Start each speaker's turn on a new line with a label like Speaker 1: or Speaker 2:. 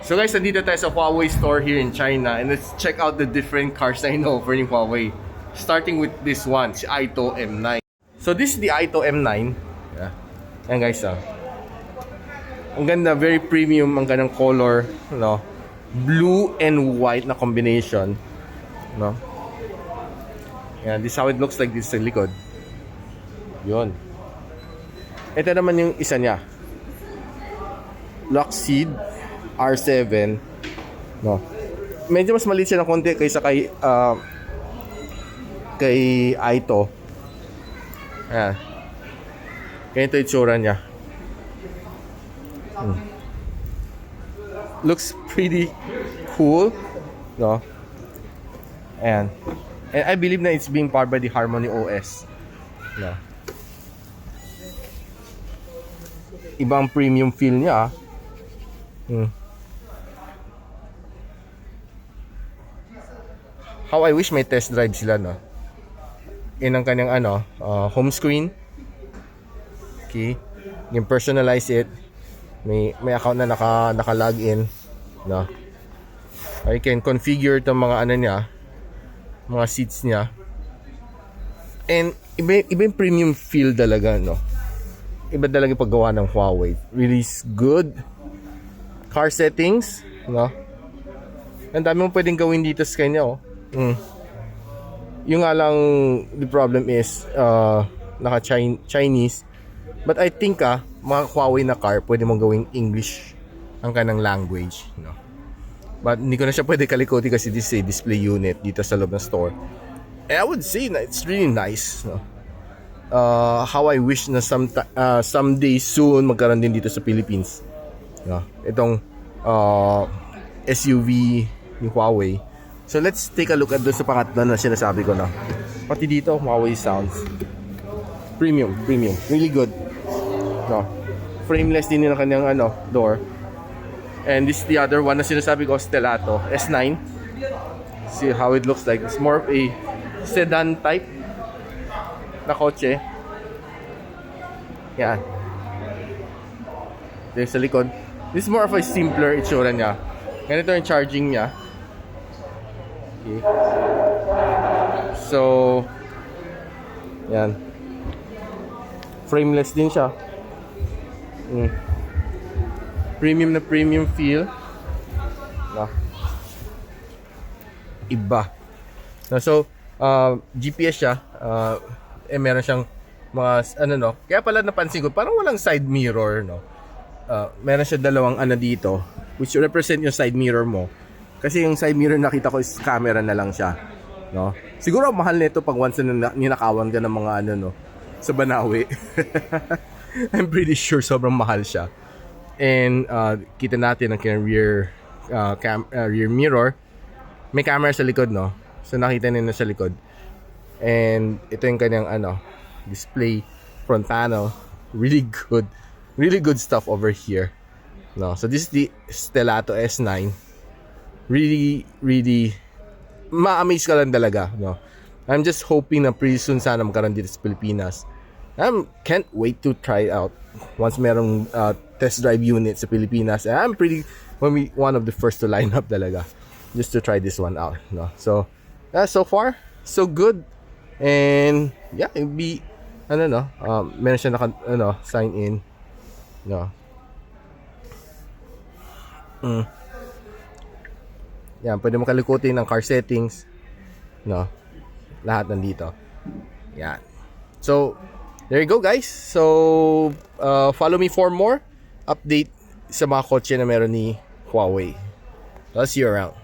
Speaker 1: So guys, nandito tayo sa Huawei store here in China, and let's check out the different cars na in-offer ni Huawei. Starting with this one, si Aito M9. So this is the Aito M9. Yeah. Ayan guys, ang ganda, very premium ang ganang color, no? Blue and white na combination, no? Yan, this is how it looks like this sa likod. Yun. Ito naman yung isa niya. Lockseed R7, no? Medyo mas maliit siya ng konti kaysa kay Aito. Ayan. Ganito yung itsura niya. Looks pretty cool, no? And I believe na it's being powered by the Harmony OS, no? Ibang premium feel niya. How I wish may test drive sila, no? In ang kanyang home screen. Okay, you personalize it. May account na naka-login, no? I can configure itong mga niya, mga seats niya. And iba yung premium feel talaga, no? Iba talaga paggawa ng Huawei. Really good car settings, no? Ang dami mong pwedeng gawin dito sa kanya, oh. Yung nga lang, the problem is naka-Chinese. But I think mga Huawei na car, pwede mong gawing English ang kanang language, no? But hindi ko na siya pwede kalikuti kasi this is a display unit dito sa loob ng store. And I would say na it's really nice, no? How I wish na someday soon magkaroon din dito sa Philippines, no? Itong SUV ni Huawei. So let's take a look at doon sa pangatlo na sinasabi ko na. Pati dito, Huawei sounds premium, really good, no? Frameless din yung kanyang door. And this is the other one na sinasabi ko, Stelato S9. See how it looks like. It's more of a sedan type na kotse. Yan. There's sa likod. This is more of a simpler itsura niya. Ganito yung charging niya. Okay. So, yan. Frameless din siya. Premium na premium feel. No? Iba. No, so, GPS siya. Meron siyang mga no. Kaya pala napansin ko, parang walang side mirror, no. Meron siya dalawang dito, which represent yung side mirror mo. Kasi yung side mirror nakita ko is camera na lang siya, no. Siguro mahal nito pag once na ninakawan ka ng mga no, sa Banawi. I'm pretty sure sobrang mahal siya. And kita natin ang kanyang rear mirror. May camera sa likod, no. So nakita niyo na sa likod. And ito yung kanyang display front panel. Really good stuff over here, no. So this is the Stelato S9. Really ma-amaze ka lang talaga, no. I'm just hoping na pretty soon sana magkaroon dito sa Pilipinas. Can't wait to try it out once merong test drive unit sa Pilipinas. And I'm one of the first to line up talaga just to try this one out, no. So so far so good. And yeah, it'll be meron siya sign in, no. Yan, pwede mo kalikutin ng car settings, no. Lahat nandito. Yan. So there you go, guys. So follow me for more update sa mga kotse na meron ni Huawei. I'll see you around.